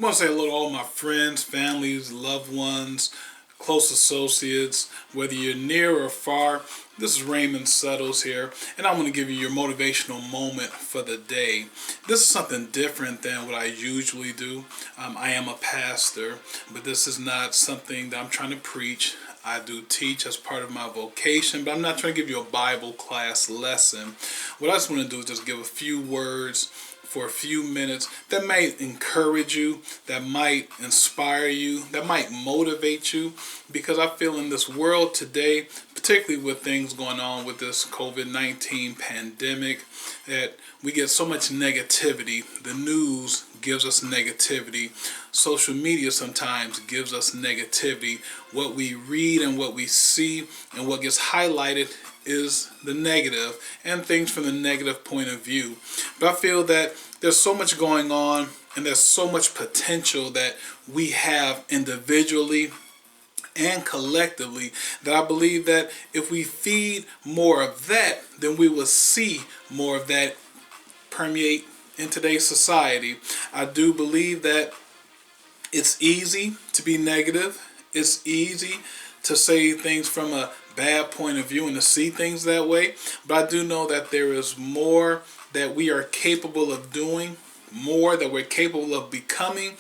I want to say hello to all my friends, families, loved ones, close associates, whether you're near or far. This is Raymond Settles here, and I'm going to give you your motivational moment for the day. This is something different than what I usually do. I am a pastor, but this is not something that I'm trying to preach. I do teach as part of my vocation, but I'm not trying to give you a Bible class lesson. What I just want to do is just give a few words for a few minutes that might encourage you, that might inspire you, that might motivate you, because I feel in this world today, particularly with things going on with this COVID-19 pandemic, that we get so much negativity. The news gives us negativity. Social media sometimes gives us negativity. What we read and what we see and what gets highlighted is the negative and things from the negative point of view. But I feel that there's so much going on and there's so much potential that we have individually and collectively, that I believe that if we feed more of that, then we will see more of that permeate in today's society. I do believe that it's easy to be negative. It's easy to say things from a bad point of view and to see things that way. But I do know that there is more that we are capable of doing, more that we're capable of becoming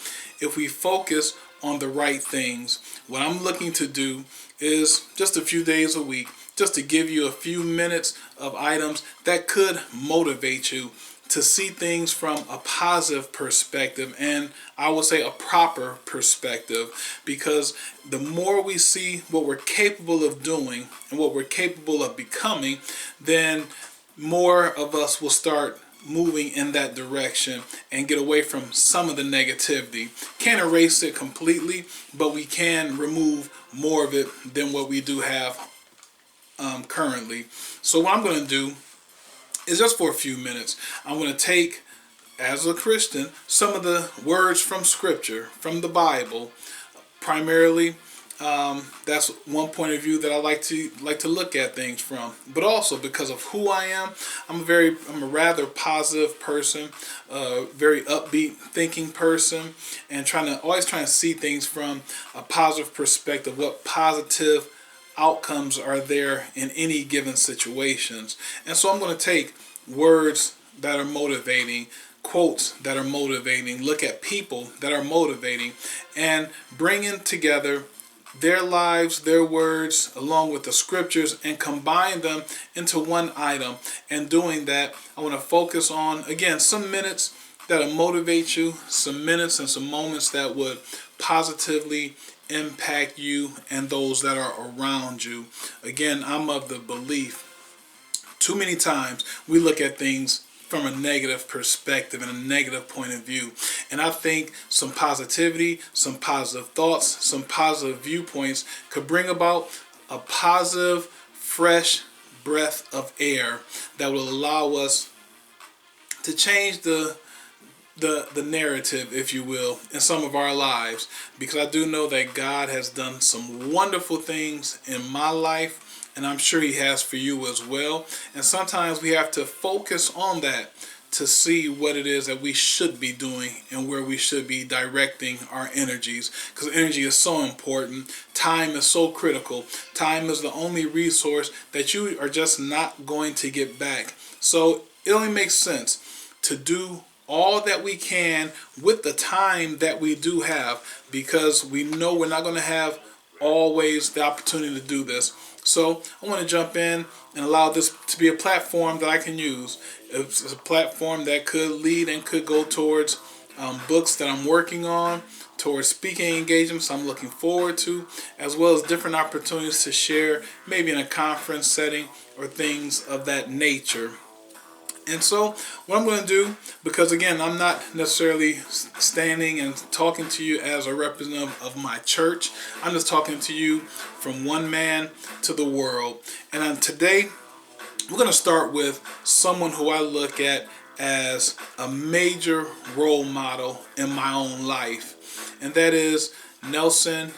if we focus on the right things. What I'm looking to do is just a few days a week, just to give you a few minutes of items that could motivate you to see things from a positive perspective, and I would say a proper perspective, because the more we see what we're capable of doing and what we're capable of becoming, then more of us will start moving in that direction and get away from some of the negativity. Can't erase it completely, but we can remove more of it than what we do have currently. So what I'm going to do is just for a few minutes, I'm going to take, as a Christian, some of the words from Scripture, from the Bible, primarily. That's one point of view that I like to look at things from. But also because of who I am, I'm a rather positive person, very upbeat thinking person, and always trying to see things from a positive perspective. What positive outcomes are there in any given situations? And so I'm going to take words that are motivating, quotes that are motivating, look at people that are motivating, and bringing together their lives, their words, along with the scriptures, and combine them into one item. And doing that, I want to focus on, again, some minutes that'll motivate you, some minutes and some moments that would positively impact you and those that are around you. Again, I'm of the belief, too many times we look at things from a negative perspective and a negative point of view. And I think some positivity, some positive thoughts, some positive viewpoints could bring about a positive, fresh breath of air that will allow us to change the narrative, if you will, in some of our lives. Because I do know that God has done some wonderful things in my life, and I'm sure He has for you as well. And sometimes we have to focus on that to see what it is that we should be doing and where we should be directing our energies. Because energy is so important. Time is so critical. Time is the only resource that you are just not going to get back. So it only makes sense to do all that we can with the time that we do have, because we know we're not going to have always the opportunity to do this. So I want to jump in and allow this to be a platform that I can use. It's a platform that could lead and could go towards books that I'm working on, towards speaking engagements I'm looking forward to, as well as different opportunities to share, maybe in a conference setting or things of that nature. And so what I'm going to do, because again, I'm not necessarily standing and talking to you as a representative of my church. I'm just talking to you from one man to the world. And today, we're going to start with someone who I look at as a major role model in my own life. And that is Nelson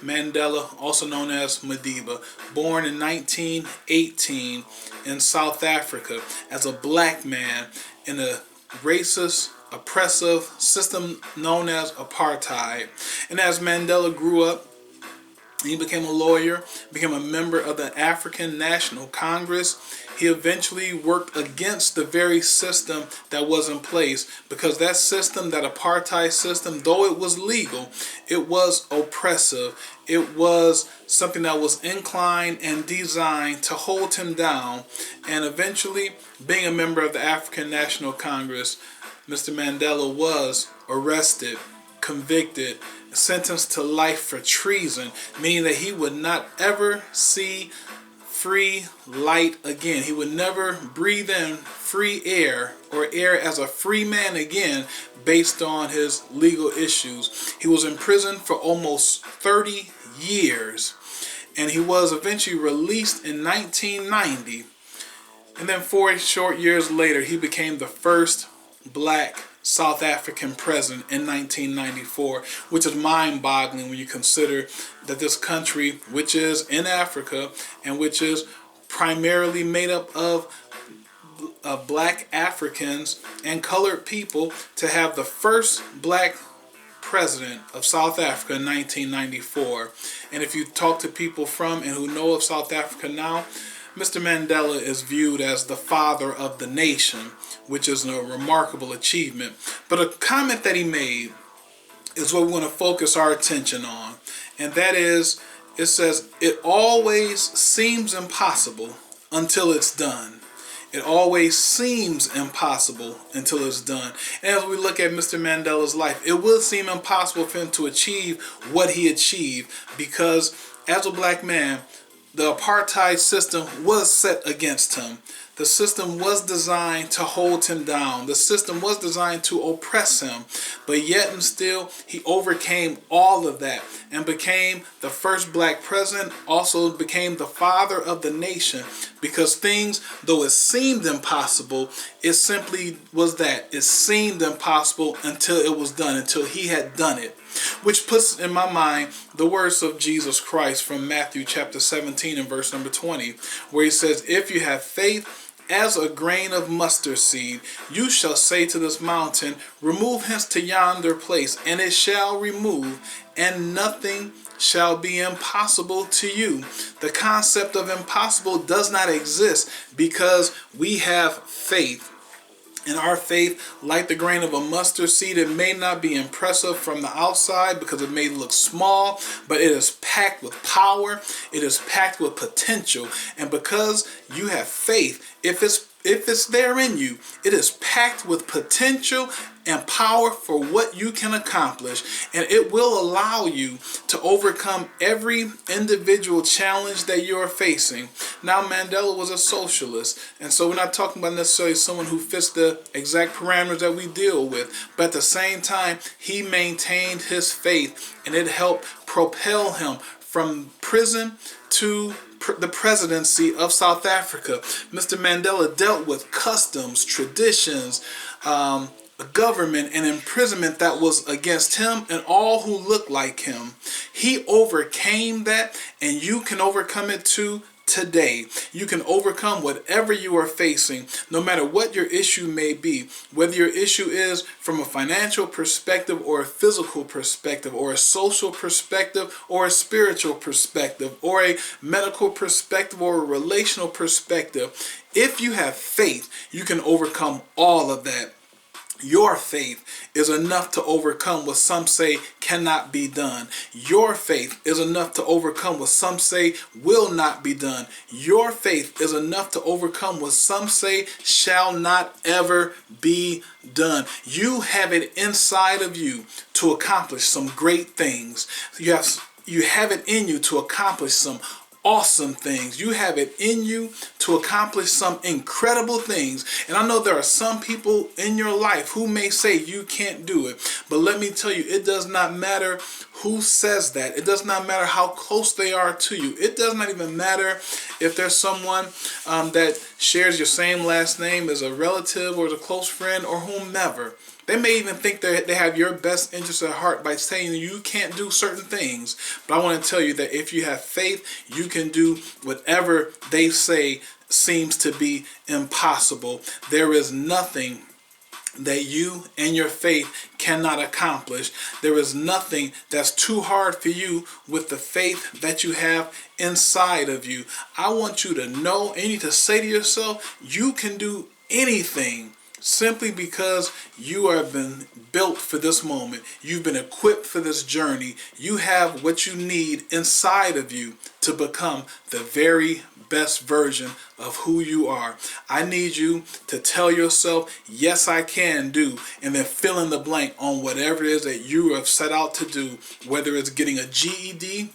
Mandela, also known as Madiba, born in 1918 in South Africa as a black man in a racist oppressive system known as apartheid. And as Mandela grew up, he became a lawyer, became a member of the African National Congress. He eventually worked against the very system that was in place, because that system, that apartheid system, though it was legal, it was oppressive. It was something that was inclined and designed to hold him down. And eventually, being a member of the African National Congress, Mr. Mandela was arrested, convicted, sentenced to life for treason, meaning that he would not ever see free light again. He would never breathe in free air or air as a free man again based on his legal issues. He was in prison for almost 30 years, and he was eventually released in 1990. And then 4 short years later, he became the first black South African president in 1994, which is mind-boggling when you consider that this country, which is in Africa and which is primarily made up of black Africans and colored people, to have the first black president of South Africa in 1994. And if you talk to people from and who know of South Africa now, Mr. Mandela is viewed as the father of the nation, which is a remarkable achievement. But a comment that he made is what we want to focus our attention on. And that is, it says, it always seems impossible until it's done. It always seems impossible until it's done. And as we look at Mr. Mandela's life, it will seem impossible for him to achieve what he achieved, because as a black man, the apartheid system was set against him. The system was designed to hold him down. The system was designed to oppress him. But yet and still, he overcame all of that and became the first black president, also became the father of the nation, because things, though it seemed impossible, it simply was that. It seemed impossible until it was done, until he had done it. Which puts in my mind the words of Jesus Christ from Matthew chapter 17 and verse number 20, where he says, if you have faith as a grain of mustard seed, you shall say to this mountain, remove hence to yonder place, and it shall remove, and nothing shall be impossible to you. The concept of impossible does not exist because we have faith. And our faith, like the grain of a mustard seed, it may not be impressive from the outside because it may look small, but it is packed with power. It is packed with potential. And because you have faith, if it's there in you, it is packed with potential and power for what you can accomplish. And it will allow you to overcome every individual challenge that you're facing. Now, Mandela was a socialist, and so we're not talking about necessarily someone who fits the exact parameters that we deal with. But at the same time, he maintained his faith, and it helped propel him from prison to the presidency of South Africa. Mr. Mandela dealt with customs, traditions, a government and imprisonment that was against him and all who looked like him. He overcame that, and you can overcome it too today. You can overcome whatever you are facing, no matter what your issue may be, whether your issue is from a financial perspective or a physical perspective or a social perspective or a spiritual perspective or a medical perspective or a relational perspective. If you have faith, you can overcome all of that. Your faith is enough to overcome what some say cannot be done. Your faith is enough to overcome what some say will not be done. Your faith is enough to overcome what some say shall not ever be done. You have it inside of you to accomplish some great things. You have it in you to accomplish some awesome things. You have it in you to accomplish some incredible things. And I know there are some people in your life who may say you can't do it. But let me tell you, it does not matter who says that. It does not matter how close they are to you. It does not even matter if there's someone that shares your same last name as a relative or as a close friend or whomever. They may even think that they have your best interest at heart by saying you can't do certain things. But I want to tell you that if you have faith, you can do whatever they say seems to be impossible. There is nothing that you and your faith cannot accomplish. There is nothing that's too hard for you with the faith that you have inside of you. I want you to know, and you need to say to yourself, you can do anything simply because you have been built for this moment. You've been equipped for this journey. You have what you need inside of you to become the very best version of who you are. I need you to tell yourself, yes, I can do, and then fill in the blank on whatever it is that you have set out to do, whether it's getting a GED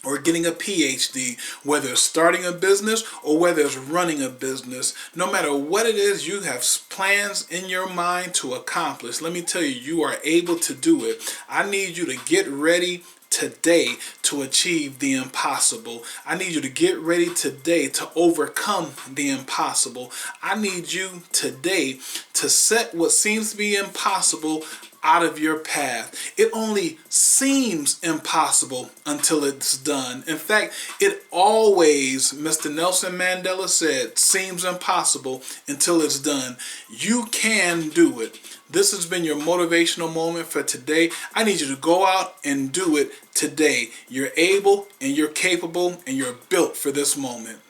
or getting a PhD, whether it's starting a business or whether it's running a business. No matter what it is you have plans in your mind to accomplish, let me tell you, you are able to do it. I need you to get ready today to achieve the impossible. I need you to get ready today to overcome the impossible. I need you today to set what seems to be impossible out of your path. It only seems impossible until it's done. In fact, it always, Mr. Nelson Mandela said, seems impossible until it's done. You can do it. This has been your motivational moment for today. I need you to go out and do it today. You're able and you're capable and you're built for this moment.